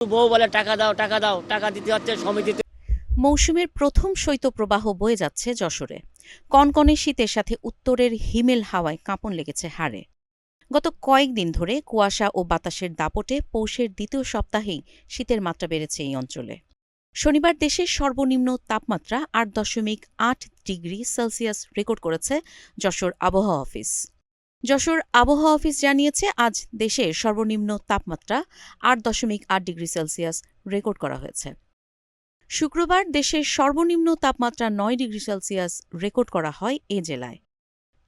বউ বলে টাকা দাও টাকা দাও, টাকা দিতে হচ্ছে সমিতিতে। মৌসুমের প্রথম শৈত্যপ্রবাহ বয়ে যাচ্ছে যশোরে। কনকনে শীতের সাথে উত্তরের হিমেল হাওয়ায় কাঁপন লেগেছে হাড়ে। গত কয়েকদিন ধরে কুয়াশা ও বাতাসের দাপটে পৌষের দ্বিতীয় সপ্তাহেই শীতের মাত্রা বেড়েছে এই অঞ্চলে। শনিবার দেশের সর্বনিম্ন তাপমাত্রা ৮.৮ ডিগ্রি সেলসিয়াস রেকর্ড করেছে যশোর আবহাওয়া অফিস। যশোর আবহাওয়া অফিস জানিয়েছে, আজ দেশের সর্বনিম্ন তাপমাত্রা ৮.৮ ডিগ্রি সেলসিয়াস রেকর্ড করা হয়েছে। শুক্রবার দেশের সর্বনিম্ন তাপমাত্রা ৯ ডিগ্রি সেলসিয়াস রেকর্ড করা হয় এ জেলায়।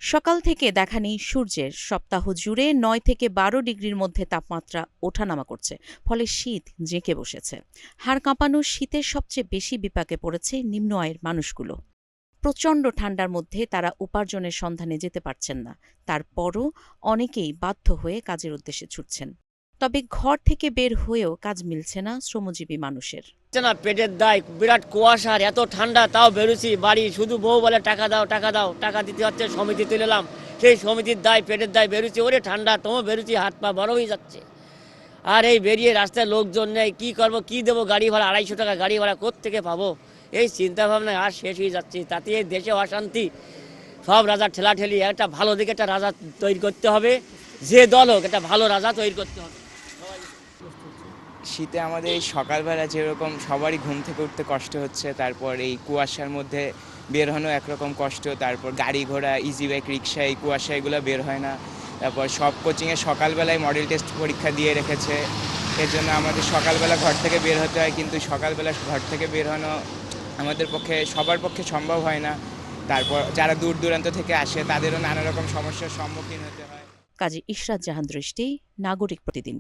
সকাল থেকে দেখা নেই সূর্যের। সপ্তাহ জুড়ে ৯ থেকে ১২ ডিগ্রির মধ্যে তাপমাত্রা ওঠানামা করছে, ফলে শীত জেঁকে বসেছে। হাড় কাঁপানো শীতের সবচেয়ে বেশি বিপাকে পড়েছে নিম্ন আয়ের মানুষগুলো। প্রচণ্ড ঠান্ডার মধ্যে তারা উপার্জনের সন্ধানে যেতে পারছেন না। তারপরও অনেকেই বাধ্য হয়ে কাজের উদ্দেশ্যে ছুটছেন। তবে ঘর থেকে বের হয়েও কাজ মিলছে না শ্রমজীবী মানুষের। না, পেটের দায়, বিরাট কুয়াশার এত ঠান্ডা, তাও বেরোছি বাড়ি, শুধু বউ বলে টাকা দাও টাকা দাও, টাকা দিতে হচ্ছে সমিতিতে নিলাম। সেই সমিতির দায়, পেটের দায় বেরোছি, ওরে ঠান্ডা তোমার বেরোছি, হাত পা বড় হয়ে যাচ্ছে। আর এই বেরিয়ে রাস্তায় লোকজন নেই, কি করব, কি দেবো, গাড়ি ভাড়া ২৫০ টাকা গাড়ি ভাড়া কোত্থেকে পাবো, এই চিন্তা ভাবনায় আর শেষ হয়ে যাচ্ছি। তাতে এই দেশে অশান্তি, সব রাজা ঠেলাঠেলি। একটা ভালো দিকে একটা রাজা তৈরি করতে হবে, যে দল হোক একটা ভালো রাজা তৈরি করতে হবে। শীতে আমাদের এই সকালবেলা যেরকম সবারই ঘুম থেকে উঠতে কষ্ট হচ্ছে, তারপর এই কুয়াশার মধ্যে বের হনো একরকম কষ্ট, তারপর গাড়ি ঘোড়া, ইজি বাইক, রিক্সা, এই কুয়াশা এগুলো বের হয় না। তারপর সব কোচিংয়ে সকালবেলায় মডেল টেস্ট পরীক্ষা দিয়ে রেখেছে, এর জন্য আমাদের সকালবেলা ঘর থেকে বের হতে হয়, কিন্তু সকালবেলা ঘর থেকে বের হনো আমাদের পক্ষে, সবার পক্ষে সম্ভব হয় না। তারপর যারা দূর দূরান্ত থেকে আসে তাদেরও নানা রকম সমস্যার সম্মুখীন হতে হয়। কাজী ইশরাত জাহান দৃষ্টি, নাগরিক প্রতিদিন।